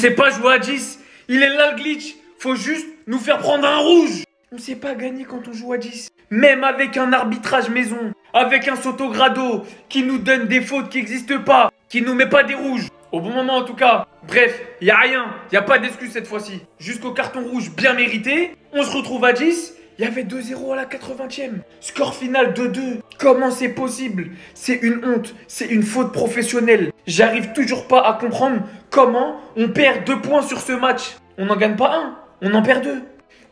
sait pas jouer à 10. Il est là le glitch. Faut juste nous faire prendre un rouge. On sait pas gagner quand on joue à 10. Même avec un arbitrage maison, avec un Sotogrado qui nous donne des fautes qui n'existent pas, qui nous met pas des rouges. Au bon moment en tout cas. Bref, y a rien. Y a pas d'excuse cette fois-ci. Jusqu'au carton rouge bien mérité. On se retrouve à 10. Il y avait 2-0 à la 80e. Score final 2-2. Comment c'est possible? C'est une honte. C'est une faute professionnelle. J'arrive toujours pas à comprendre comment on perd 2 points sur ce match. On n'en gagne pas un, on en perd 2.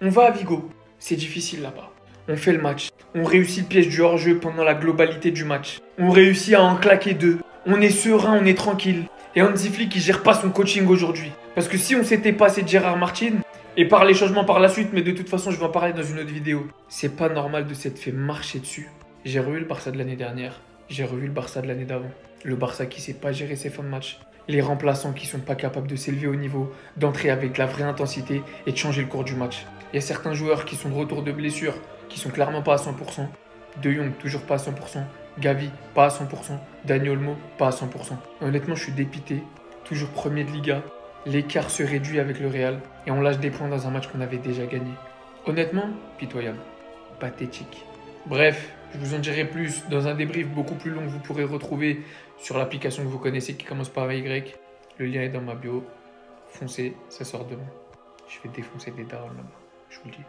On va à Vigo. C'est difficile là-bas. On fait le match. On réussit le piège du hors-jeu pendant la globalité du match. On réussit à en claquer 2. On est serein, on est tranquille. Et Hansi Flick qui gère pas son coaching aujourd'hui. Parce que si on s'était passé de Gérard Martin, et par les changements par la suite, mais de toute façon je vais en parler dans une autre vidéo, c'est pas normal de s'être fait marcher dessus. J'ai revu le Barça de l'année dernière. J'ai revu le Barça de l'année d'avant. Le Barça qui sait pas gérer ses fins de match. Les remplaçants qui sont pas capables de s'élever au niveau, d'entrer avec la vraie intensité et de changer le cours du match. Il y a certains joueurs qui sont de retour de blessure, qui sont clairement pas à 100%. De Jong, toujours pas à 100%. Gavi, pas à 100%. Dani Olmo, pas à 100%. Honnêtement, je suis dépité. Toujours premier de Liga. L'écart se réduit avec le Real. Et on lâche des points dans un match qu'on avait déjà gagné. Honnêtement, pitoyable. Pathétique. Bref, je vous en dirai plus dans un débrief beaucoup plus long que vous pourrez retrouver sur l'application que vous connaissez qui commence par Y. Le lien est dans ma bio. Foncez, ça sort demain. Je vais défoncer des darons là-bas. Je vous le dis.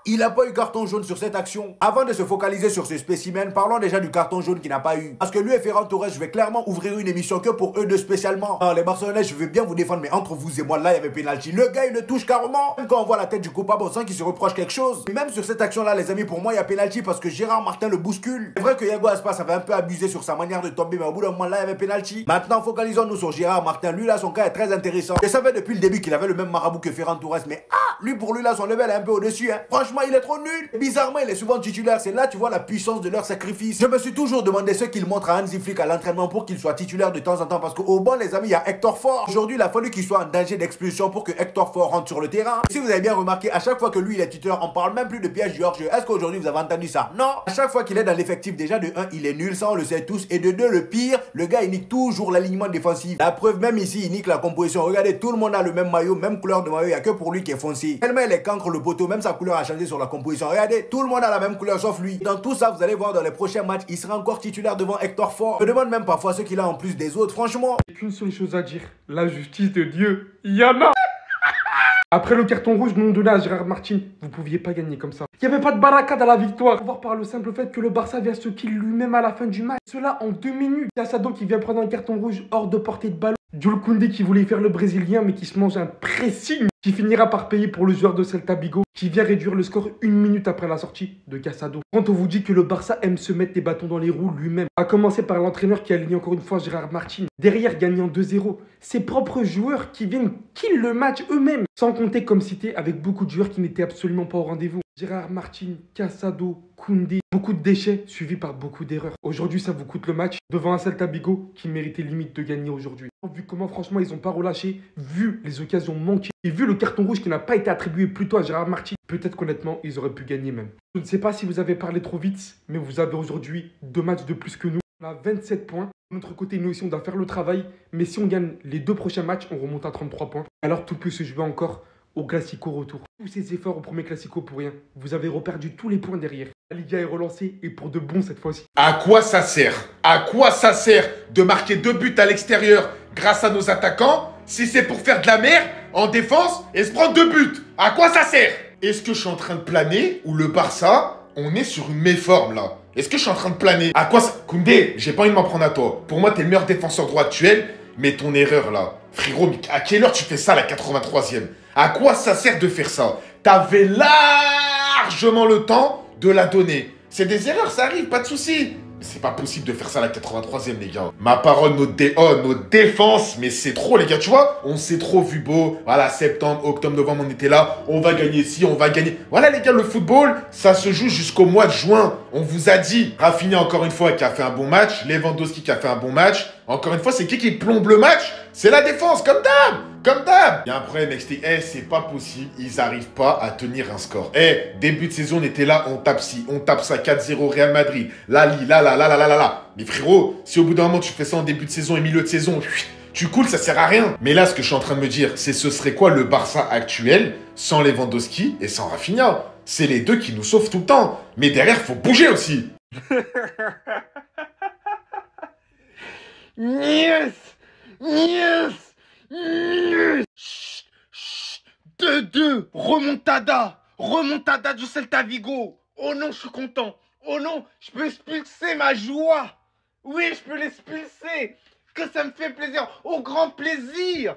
Il n'a pas eu carton jaune sur cette action. Avant de se focaliser sur ce spécimen, parlons déjà du carton jaune qu'il n'a pas eu. Parce que lui et Ferran Torres, je vais clairement ouvrir une émission que pour eux deux spécialement. Alors les Barcelonais, je veux bien vous défendre, mais entre vous et moi, là, il y avait pénalty. Le gars, il le touche carrément. Même quand on voit la tête du coupable, on sent qu'il se reproche quelque chose. Et même sur cette action-là, les amis, pour moi, il y a pénalty parce que Gérard Martin le bouscule. C'est vrai que Yago Aspas avait un peu abusé sur sa manière de tomber, mais au bout d'un moment, là, il y avait pénalty. Maintenant, focalisons-nous sur Gérard Martin. Lui, là, son cas est très intéressant. Je savais depuis le début qu'il avait le même marabout que Ferran Torres, mais lui, pour lui, là, son level est un peu au-dessus. Hein. Franchement, il est trop nul. Bizarrement, il est souvent titulaire. C'est là tu vois la puissance de leur sacrifice. Je me suis toujours demandé ce qu'il montre à Hansi Flick à l'entraînement pour qu'il soit titulaire de temps en temps. Parce qu'au banc, les amis, il y a Hector Ford. Aujourd'hui, il a fallu qu'il soit en danger d'expulsion pour que Hector Ford rentre sur le terrain. Et si vous avez bien remarqué, à chaque fois que lui, il est titulaire, on parle même plus de piège du hors-jeu. Est-ce qu'aujourd'hui, vous avez entendu ça? Non. À chaque fois qu'il est dans l'effectif, déjà de 1, il est nul. Ça, on le sait tous. Et de 2, le pire, le gars, il nique toujours l'alignement défensif. La preuve, même ici, il nique la composition. Regardez, tout le monde a le même maillot, même couleur de maillot. Il n'y a que pour lui qui est foncé. Tellement il est cancre le poteau, même sa couleur a changé sur la composition. Regardez, tout le monde a la même couleur sauf lui. Dans tout ça, vous allez voir dans les prochains matchs, il sera encore titulaire devant Hector Ford. Je me demande même parfois ce qu'il a en plus des autres, franchement. J'ai qu'une seule chose à dire, la justice de Dieu, il y en a. Après le carton rouge non donné à Gérard Martin, vous pouviez pas gagner comme ça. Il n'y avait pas de baraka dans la victoire. Voir par le simple fait que le Barça vient se kill lui-même à la fin du match. Cela en 2 minutes. Cassado qui vient prendre un carton rouge hors de portée de ballon. Jules Koundé qui voulait faire le brésilien mais qui se mange un pressing. Qui finira par payer pour le joueur de Celta Vigo. Qui vient réduire le score 1 minute après la sortie de Cassado. Quand on vous dit que le Barça aime se mettre des bâtons dans les roues lui-même. A commencer par l'entraîneur qui a aligné encore une fois Gérard Martin. Derrière gagnant 2-0. Ses propres joueurs qui viennent kill le match eux-mêmes. Sans compter comme cité avec beaucoup de joueurs qui n'étaient absolument pas au rendez-vous. Gérard Martin, Cassado, Koundé, beaucoup de déchets suivis par beaucoup d'erreurs. Aujourd'hui, ça vous coûte le match devant un Celta Vigo qui méritait limite de gagner aujourd'hui. Vu comment franchement ils n'ont pas relâché, vu les occasions manquées et vu le carton rouge qui n'a pas été attribué plus tôt à Gérard Martin, peut-être qu'honnêtement ils auraient pu gagner même. Je ne sais pas si vous avez parlé trop vite, mais vous avez aujourd'hui 2 matchs de plus que nous. On a 27 points. De notre côté, nous aussi, on doit faire le travail. Mais si on gagne les 2 prochains matchs, on remonte à 33 points. Alors tout peut se jouer encore au Classico retour. Tous ces efforts au premier Classico pour rien. Vous avez reperdu tous les points derrière. La Liga est relancée et pour de bon cette fois-ci. À quoi ça sert? À quoi ça sert de marquer 2 buts à l'extérieur grâce à nos attaquants si c'est pour faire de la merde en défense et se prendre 2 buts? À quoi ça sert? Est-ce que je suis en train de planer ou le Barça, on est sur une méforme là? Est-ce que je suis en train de planer? À quoi ça... Koundé, j'ai pas envie de m'en prendre à toi. Pour moi, t'es le meilleur défenseur droit actuel, mais ton erreur là. Frérot, mais à quelle heure tu fais ça à la 83e? À quoi ça sert de faire ça? T'avais largement le temps de la donner. C'est des erreurs, ça arrive, pas de souci. C'est pas possible de faire ça à la 83e, les gars. Ma parole, notre défense, mais c'est trop, les gars, tu vois. On s'est trop vu beau. Voilà, septembre, octobre, novembre, on était là. On va gagner ici, on va gagner. Voilà, les gars, le football, ça se joue jusqu'au mois de juin. On vous a dit. Rafinha, encore une fois, qui a fait un bon match. Lewandowski, qui a fait un bon match. Encore une fois, c'est qui plombe le match? C'est la défense, comme d'hab. Comme d'hab. Il y a un problème, XT. C'est pas possible. Ils arrivent pas à tenir un score. Début de saison, on était là, on tape ci, on tape ça, 4-0 Real Madrid. Là. Mais frérot, si au bout d'un moment, tu fais ça en début de saison et milieu de saison, Tu coules, ça sert à rien. Mais là, ce que je suis en train de me dire, c'est ce serait quoi le Barça actuel sans Lewandowski et sans Rafinha? C'est les deux qui nous sauvent tout le temps. Mais derrière, faut bouger aussi. Yes! Yes! Yes! Chut, chut. 2-2, remontada! Remontada du Celta Vigo! Oh non, je suis content! Oh non, je peux expulser ma joie! Oui, je peux l'expulser! Que ça me fait plaisir! Au grand plaisir!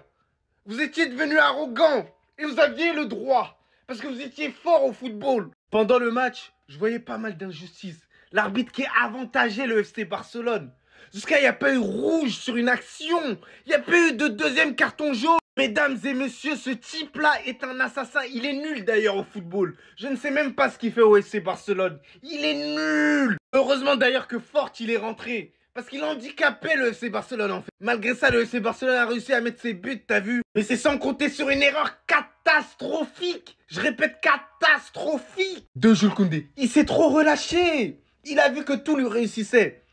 Vous étiez devenu arrogant! Et vous aviez le droit! Parce que vous étiez fort au football! Pendant le match, je voyais pas mal d'injustices. L'arbitre qui avantageait le FC Barcelone. Jusqu'à il n'y a pas eu rouge sur une action. Il n'y a pas eu de deuxième carton jaune. Mesdames et messieurs, ce type-là est un assassin. Il est nul d'ailleurs au football. Je ne sais même pas ce qu'il fait au FC Barcelone. Il est nul. Heureusement d'ailleurs que Fort il est rentré. Parce qu'il handicapait le FC Barcelone en fait. Malgré ça, le FC Barcelone a réussi à mettre ses buts, t'as vu? Mais c'est sans compter sur une erreur catastrophique. Je répète, catastrophique de Jules Koundé. Il s'est trop relâché. Il a vu que tout lui réussissait.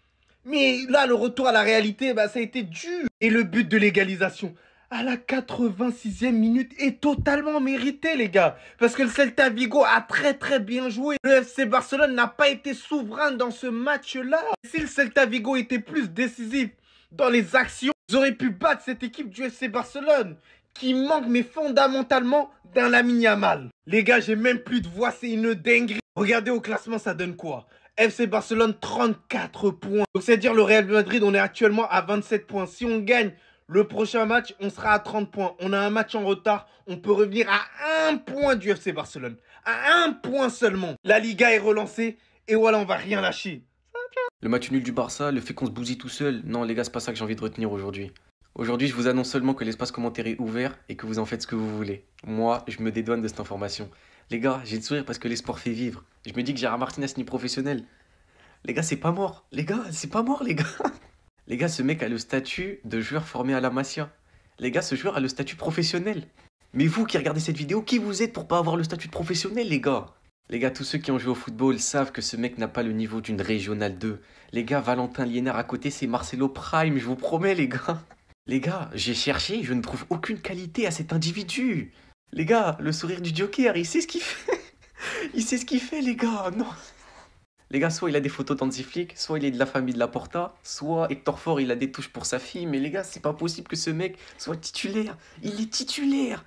Mais là, le retour à la réalité, bah, ça a été dur. Et le but de l'égalisation, à la 86e minute, est totalement mérité, les gars. Parce que le Celta Vigo a très bien joué. Le FC Barcelone n'a pas été souverain dans ce match-là. Si le Celta Vigo était plus décisif dans les actions, ils auraient pu battre cette équipe du FC Barcelone, qui manque, mais fondamentalement, d'un Lamine Yamal. Les gars, j'ai même plus de voix, c'est une dinguerie. Regardez au classement, ça donne quoi? FC Barcelone, 34 points. Donc, c'est-à-dire le Real Madrid, on est actuellement à 27 points. Si on gagne le prochain match, on sera à 30 points. On a un match en retard. On peut revenir à 1 point du FC Barcelone. À 1 point seulement. La Liga est relancée. Et voilà, on va rien lâcher. Le match nul du Barça, le fait qu'on se bousille tout seul. Non, les gars, c'est pas ça que j'ai envie de retenir aujourd'hui. Aujourd'hui, je vous annonce seulement que l'espace commentaire est ouvert et que vous en faites ce que vous voulez. Moi, je me dédouane de cette information. Les gars, j'ai le sourire parce que les sports fait vivre. Je me dis que Gérard Martinez n'est professionnel. Les gars, c'est pas mort. Les gars, c'est pas mort, les gars. Les gars, ce mec a le statut de joueur formé à la Masia. Les gars, ce joueur a le statut professionnel. Mais vous qui regardez cette vidéo, qui vous êtes pour pas avoir le statut de professionnel, les gars? Les gars, tous ceux qui ont joué au football savent que ce mec n'a pas le niveau d'une Régionale 2. Les gars, Valentin Liénard à côté, c'est Marcelo Prime, je vous promets, les gars. Les gars, j'ai cherché, je ne trouve aucune qualité à cet individu. Les gars, le sourire du Joker, il sait ce qu'il fait. Il sait ce qu'il fait, les gars, non. Les gars, soit il a des photos d'Hansi Flick, soit il est de la famille de Laporta, soit Hector Ford, il a des touches pour sa fille. Mais les gars, c'est pas possible que ce mec soit titulaire. Il est titulaire.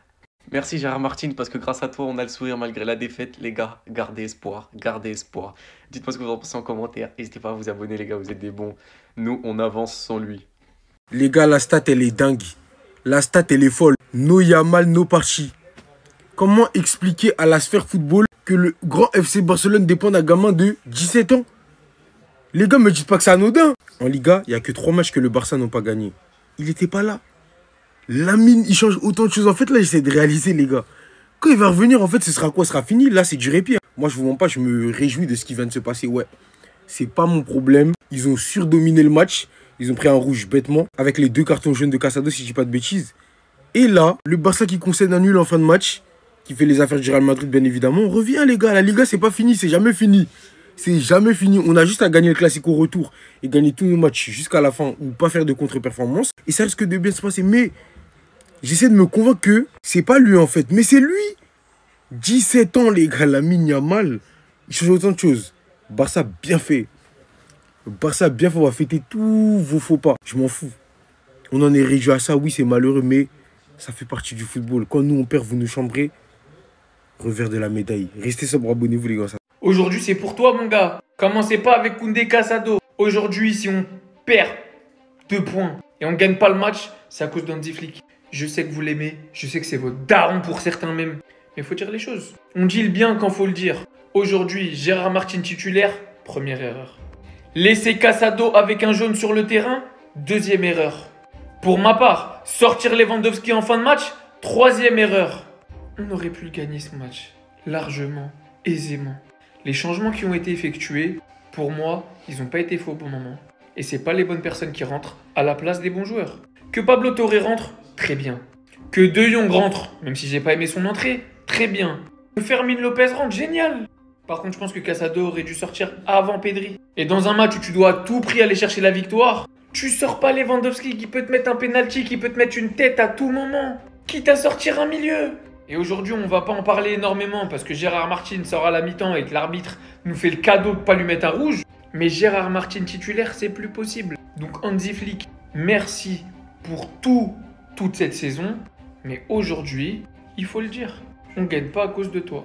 Merci Gérard Martin, parce que grâce à toi, on a le sourire malgré la défaite. Les gars, gardez espoir, gardez espoir. Dites-moi ce que vous en pensez en commentaire. N'hésitez pas à vous abonner, les gars, vous êtes des bons. Nous, on avance sans lui. Les gars, la stat, elle est dingue. La stat, elle est folle. No Yamal, no Parchi. Comment expliquer à la sphère football que le grand FC Barcelone dépend d'un gamin de 17 ans? Les gars, me dites pas que c'est anodin. En Liga, il n'y a que 3 matchs que le Barça n'a pas gagné. Il n'était pas là. Lamine, il change autant de choses. En fait, là, j'essaie de réaliser, les gars. Quand il va revenir, en fait, ce sera quoi? Ce sera fini. Là, c'est du répit. Moi, je vous mens pas, je me réjouis de ce qui vient de se passer. Ouais, c'est pas mon problème. Ils ont surdominé le match. Ils ont pris un rouge bêtement. Avec les 2 cartons jaunes de Casado, si je dis pas de bêtises. Et là, le Barça qui concède un nul en fin de match, qui fait les affaires du Real Madrid, bien évidemment. On revient, les gars. La Liga, c'est pas fini. C'est jamais fini. C'est jamais fini. On a juste à gagner le Classico retour et gagner tous nos matchs jusqu'à la fin ou pas faire de contre-performance. Et ça risque de bien se passer. Mais j'essaie de me convaincre que c'est pas lui, en fait. Mais c'est lui. 17 ans, les gars. Lamine Yamal. Il change autant de choses. Barça, bien fait. Barça, bien fait. On va fêter tous vos faux pas. Je m'en fous. On en est réjoui à ça. Oui, c'est malheureux, mais ça fait partie du football. Quand nous, on perd, vous nous chambrez. Revers de la médaille. Restez sobre, abonnez-vous, les gars. Aujourd'hui, c'est pour toi, mon gars. Commencez pas avec Koundé Casado. Aujourd'hui, si on perd 2 points et on gagne pas le match, c'est à cause d'Hansi Flick. Je sais que vous l'aimez. Je sais que c'est votre daron pour certains même. Mais il faut dire les choses. On dit le bien quand faut le dire. Aujourd'hui, Gérard Martin titulaire, première erreur. Laisser Casado avec un jaune sur le terrain, deuxième erreur. Pour ma part, sortir Lewandowski en fin de match, troisième erreur. On aurait pu le gagner ce match, largement, aisément. Les changements qui ont été effectués, pour moi, ils n'ont pas été faits au bon moment. Et c'est pas les bonnes personnes qui rentrent à la place des bons joueurs. Que Pablo Torre rentre, très bien. Que De Jong rentre, même si j'ai pas aimé son entrée, très bien. Que Fermin Lopez rentre, génial. Par contre, je pense que Casado aurait dû sortir avant Pedri. Et dans un match où tu dois à tout prix aller chercher la victoire, Tu sors pas Lewandowski qui peut te mettre un penalty, qui peut te mettre une tête à tout moment, quitte à sortir un milieu. Et aujourd'hui, on va pas en parler énormément parce que Gérard Martin sort à la mi-temps et que l'arbitre nous fait le cadeau de pas lui mettre un rouge. Mais Gérard Martin titulaire, c'est plus possible. Donc Hansi Flick, merci pour toute cette saison. Mais aujourd'hui, il faut le dire, on gagne pas à cause de toi.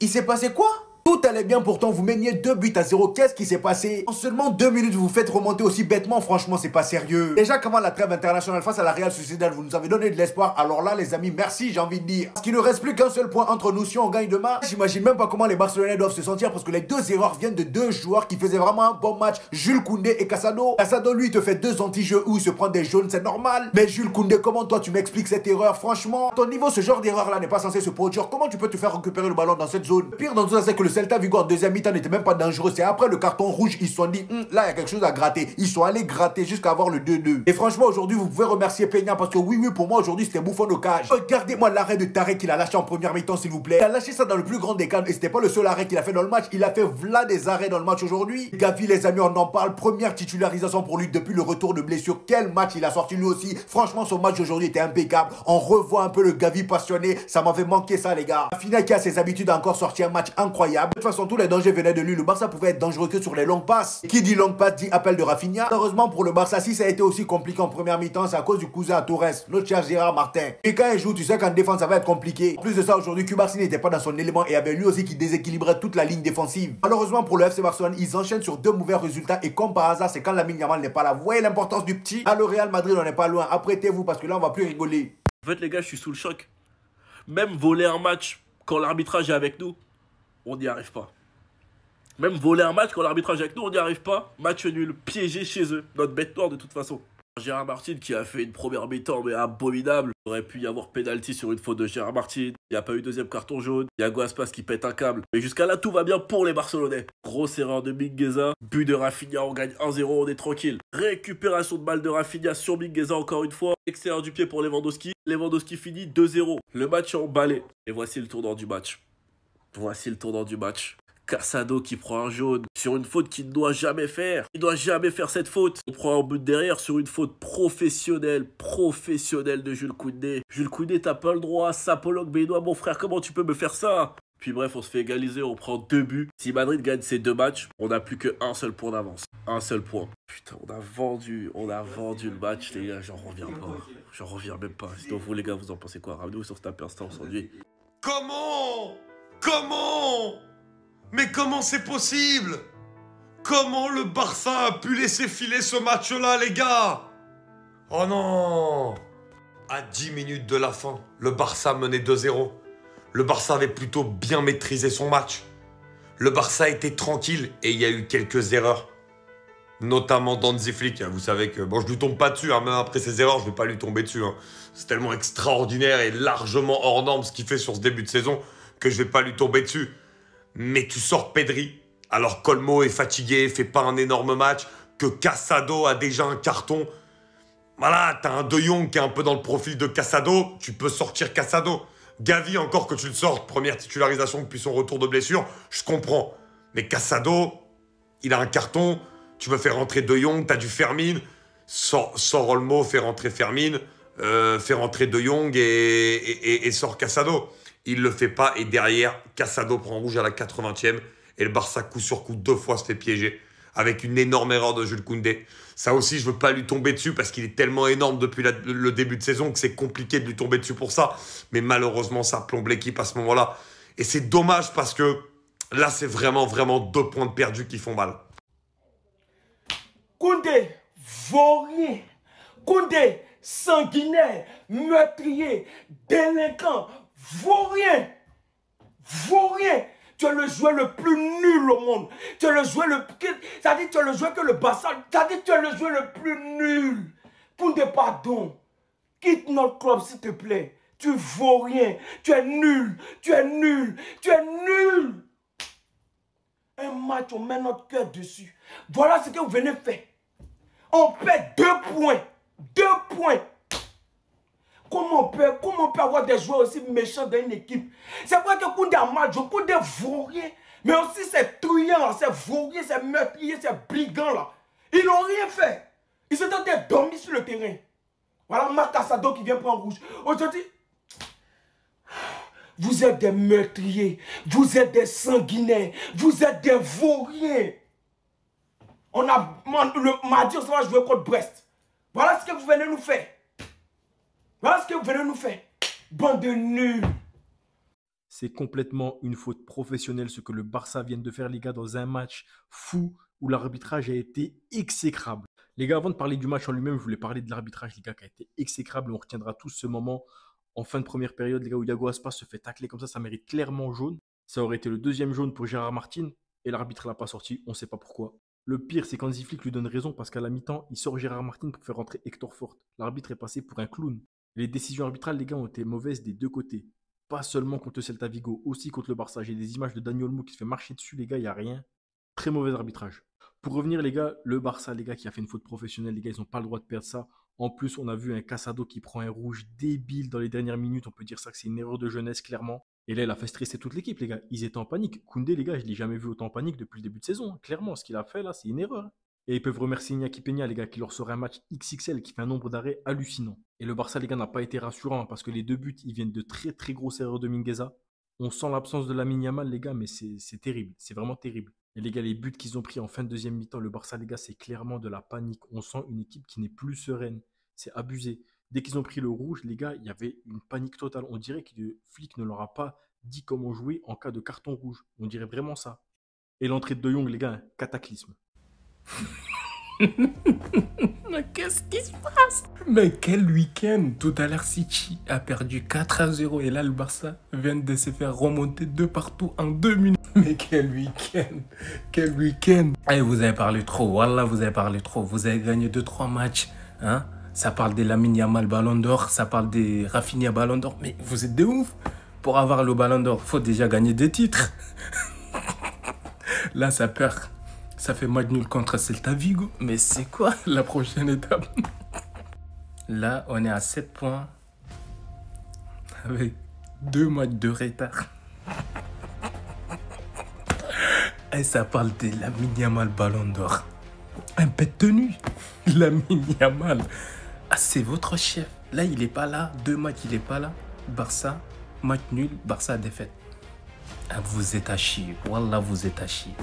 Il s'est passé quoi? Tout allait bien, pourtant vous meniez 2-0. Qu'est-ce qui s'est passé? En seulement 2 minutes, vous vous faites remonter aussi bêtement. Franchement, c'est pas sérieux. Déjà qu'avant la trêve internationale face à la Real Sociedad, vous nous avez donné de l'espoir. Alors là, les amis, merci, j'ai envie de dire. Parce qu'il ne reste plus qu'un seul point entre nous si on gagne demain. J'imagine même pas comment les Barcelonais doivent se sentir parce que les 2 erreurs viennent de 2 joueurs qui faisaient vraiment un bon match. Jules Koundé et Casado. Casado, lui, il te fait 2 anti-jeux où il se prend des jaunes, c'est normal. Mais Jules Koundé, comment toi tu m'expliques cette erreur? Franchement, à ton niveau, ce genre d'erreur là n'est pas censé se produire. Comment tu peux te faire récupérer le ballon dans cette zone? Le pire dans tout ça, c'est que le Celta Vigo en deuxième mi-temps n'était même pas dangereux. C'est après le carton rouge, ils se sont dit, là, il y a quelque chose à gratter. Ils sont allés gratter jusqu'à avoir le 2-2. Et franchement, aujourd'hui, vous pouvez remercier Peña parce que oui, pour moi, aujourd'hui, c'était bouffon au cage. Regardez-moi l'arrêt de Tarek qu'il a lâché en première mi-temps, s'il vous plaît. Il a lâché ça dans le plus grand des calmes et c'était pas le seul arrêt qu'il a fait dans le match. Il a fait v'là des arrêts dans le match aujourd'hui. Gavi, les amis, on en parle. Première titularisation pour lui depuis le retour de blessure. Quel match il a sorti lui aussi. Franchement, son match aujourd'hui était impeccable. On revoit un peu le Gavi passionné. Ça m'avait manqué ça, les gars. Rafinha qui a ses habitudes a encore sorti un match incroyable. De toute façon, tous les dangers venaient de lui. Le Barça pouvait être dangereux que sur les longues passes. Qui dit longue passe dit appel de Rafinha. Heureusement pour le Barça, si ça a été aussi compliqué en première mi-temps, c'est à cause du cousin à Torres, notre cher Gérard Martin. Et quand il joue, tu sais qu'en défense, ça va être compliqué. En plus de ça, aujourd'hui, Cubarsí n'était pas dans son élément et avait lui aussi qui déséquilibrait toute la ligne défensive. Malheureusement pour le FC Barcelone, ils enchaînent sur 2 mauvais résultats et comme par hasard, c'est quand Lamine Yamal n'est pas là. Vous voyez l'importance du petit? À le Real Madrid, on n'est pas loin. Apprêtez-vous parce que là, on va plus rigoler. En fait, les gars, je suis sous le choc. Même voler un match quand l'arbitrage est avec nous, on n'y arrive pas. Même voler un match quand l'arbitrage est avec nous, on n'y arrive pas. Match nul, piégé chez eux. Notre bête noire de toute façon. Gérard Martin qui a fait une première mi-temps mais abominable. Il aurait pu y avoir pénalty sur une faute de Gérard Martin. Il n'y a pas eu deuxième carton jaune. Il y a Aspas qui pète un câble. Mais jusqu'à là, tout va bien pour les Barcelonais. Grosse erreur de Mingueza. But de Rafinha, on gagne 1-0, on est tranquille. Récupération de balle de Rafinha sur Mingueza encore une fois. Extérieur du pied pour Lewandowski. Lewandowski finit 2-0. Le match est emballé. Et voici le tournant du match. Voici le tournant du match. Casado qui prend un jaune sur une faute qu'il ne doit jamais faire. Il ne doit jamais faire cette faute. On prend un but derrière sur une faute professionnelle de Jules Koundé. Jules Koundé, t'as pas le droit. Sapologue, Benoît, mon frère, comment tu peux me faire ça? Puis bref, on se fait égaliser, on prend 2 buts. Si Madrid gagne ces 2 matchs, on n'a plus qu'un seul point d'avance. Un seul point. Putain, on a vendu le match, les gars, j'en reviens pas. J'en reviens même pas. Sinon, vous, les gars, vous en pensez quoi? Ramenez-vous sur Snapper Instant, on s'ennuie. Comment? Mais comment c'est possible? Comment le Barça a pu laisser filer ce match-là, les gars? Oh non! À 10 minutes de la fin, le Barça menait 2-0. Le Barça avait plutôt bien maîtrisé son match. Le Barça était tranquille et il y a eu quelques erreurs. Notamment d'Hansi Flick. Vous savez que, bon, je lui tombe pas dessus, hein, même après ses erreurs, je vais pas lui tomber dessus. Hein. C'est tellement extraordinaire et largement hors norme ce qu'il fait sur ce début de saison que je vais pas lui tomber dessus. Mais tu sors Pedri, alors qu'Olmo est fatigué, fait pas un énorme match, que Casado a déjà un carton. Voilà, t'as un De Jong qui est un peu dans le profil de Casado, tu peux sortir Casado. Gavi, encore que tu le sortes, première titularisation depuis son retour de blessure, je comprends. Mais Casado, il a un carton, tu veux faire rentrer De Jong, t'as du Fermin, sors Olmo, fais rentrer Fermin, fais rentrer De Jong et sort Casado. Il le fait pas et derrière, Casado prend rouge à la 80e et le Barça coup sur coup 2 fois se fait piéger avec une énorme erreur de Jules Koundé. Ça aussi, je veux pas lui tomber dessus parce qu'il est tellement énorme depuis le début de saison que c'est compliqué de lui tomber dessus pour ça. Mais malheureusement, ça plombe l'équipe à ce moment-là. Et c'est dommage parce que là, c'est vraiment 2 points de perdus qui font mal. Koundé, vaurien. Koundé, sanguinaire, meurtrier, délinquant. Vaurien. Tu es le joueur le plus nul au monde. Tu es le joueur le plus... Ça dit tu es le joueur que le Barça... Ça dit tu es le joueur le plus nul. Koundé, pardon. Quitte notre club, s'il te plaît. Tu vaux rien. Tu es nul. Un match, on met notre cœur dessus. Voilà ce que vous venez faire. On perd 2 points. 2 points. Comment on peut avoir des joueurs aussi méchants dans une équipe? C'est vrai que Koundé a mal joué, Koundé vaurien. Mais aussi ces truands là, ces vauriens, ces meurtriers, ces brigands là. Ils n'ont rien fait. Ils se sont dormis sur le terrain. Voilà Marc Casado qui vient prendre rouge. Aujourd'hui, vous êtes des meurtriers, vous êtes des sanguinaires, vous êtes des vauriens. On a le mardi, on va jouer contre Brest. Voilà ce que vous venez nous faire. Voilà ce que vous venez nous faire. Bande de nuls. C'est complètement une faute professionnelle ce que le Barça vient de faire, les gars, dans un match fou où l'arbitrage a été exécrable. Les gars, avant de parler du match en lui-même, je voulais parler de l'arbitrage, les gars, qui a été exécrable. On retiendra tous ce moment en fin de première période, les gars, où Iago Aspas se fait tacler comme ça mérite clairement jaune. Ça aurait été le deuxième jaune pour Gérard Martin et l'arbitre l'a pas sorti, on ne sait pas pourquoi. Le pire, c'est qu'Hansi Flick lui donne raison parce qu'à la mi-temps, il sort Gérard Martin pour faire rentrer Hector Fort. L'arbitre est passé pour un clown. Les décisions arbitrales, les gars, ont été mauvaises des deux côtés. Pas seulement contre le Celta Vigo, aussi contre le Barça. J'ai des images de Dani Olmo qui se fait marcher dessus, les gars, il n'y a rien. Très mauvais arbitrage. Pour revenir, les gars, le Barça, les gars, qui a fait une faute professionnelle, les gars, ils n'ont pas le droit de perdre ça. En plus, on a vu un Casado qui prend un rouge débile dans les dernières minutes. On peut dire ça que c'est une erreur de jeunesse, clairement. Et là, il a fait stresser toute l'équipe, les gars. Ils étaient en panique. Koundé, les gars, je ne l'ai jamais vu autant en panique depuis le début de saison. Clairement, ce qu'il a fait là, c'est une erreur. Et ils peuvent remercier Iñaki Peña, les gars, qui leur sort un match XXL, qui fait un nombre d'arrêts hallucinant. Et le Barça, les gars, n'a pas été rassurant parce que les deux buts, ils viennent de très très grosses erreurs de Mingueza. On sent l'absence de Lamine Yamal, les gars, mais c'est terrible. C'est vraiment terrible. Et les gars, les buts qu'ils ont pris en fin de deuxième mi-temps, le Barça, les gars, c'est clairement de la panique. On sent une équipe qui n'est plus sereine. C'est abusé. Dès qu'ils ont pris le rouge, les gars, il y avait une panique totale. On dirait que le flic ne leur a pas dit comment jouer en cas de carton rouge. On dirait vraiment ça. Et l'entrée de Jong, les gars, un cataclysme. Mais qu'est-ce qui se passe? Mais quel week-end! Tout à l'heure, City a perdu 4-0 et là, le Barça vient de se faire remonter de partout en 2 minutes. Mais quel week-end! Quel week-end! Hey, vous avez parlé trop, wallah, vous avez parlé trop. Vous avez gagné 2-3 matchs, hein? Ça parle de Lamine Yamal Ballon d'Or, ça parle de Rafinha Ballon d'Or. Mais vous êtes de ouf! Pour avoir le Ballon d'Or, il faut déjà gagner 2 titres. Là, ça perd. Ça fait match nul contre Celta Vigo. Mais c'est quoi la prochaine étape? Là, on est à 7 points. Avec 2 matchs de retard. Et ça parle de Lamine Yamal Ballon d'Or. Un pet tenu. Lamine Yamal. Ah, c'est votre chef. Là, il n'est pas là. 2 matchs, il n'est pas là. Barça, match nul. Barça défaite. Ah, vous êtes à chier. Wallah, vous êtes à chier.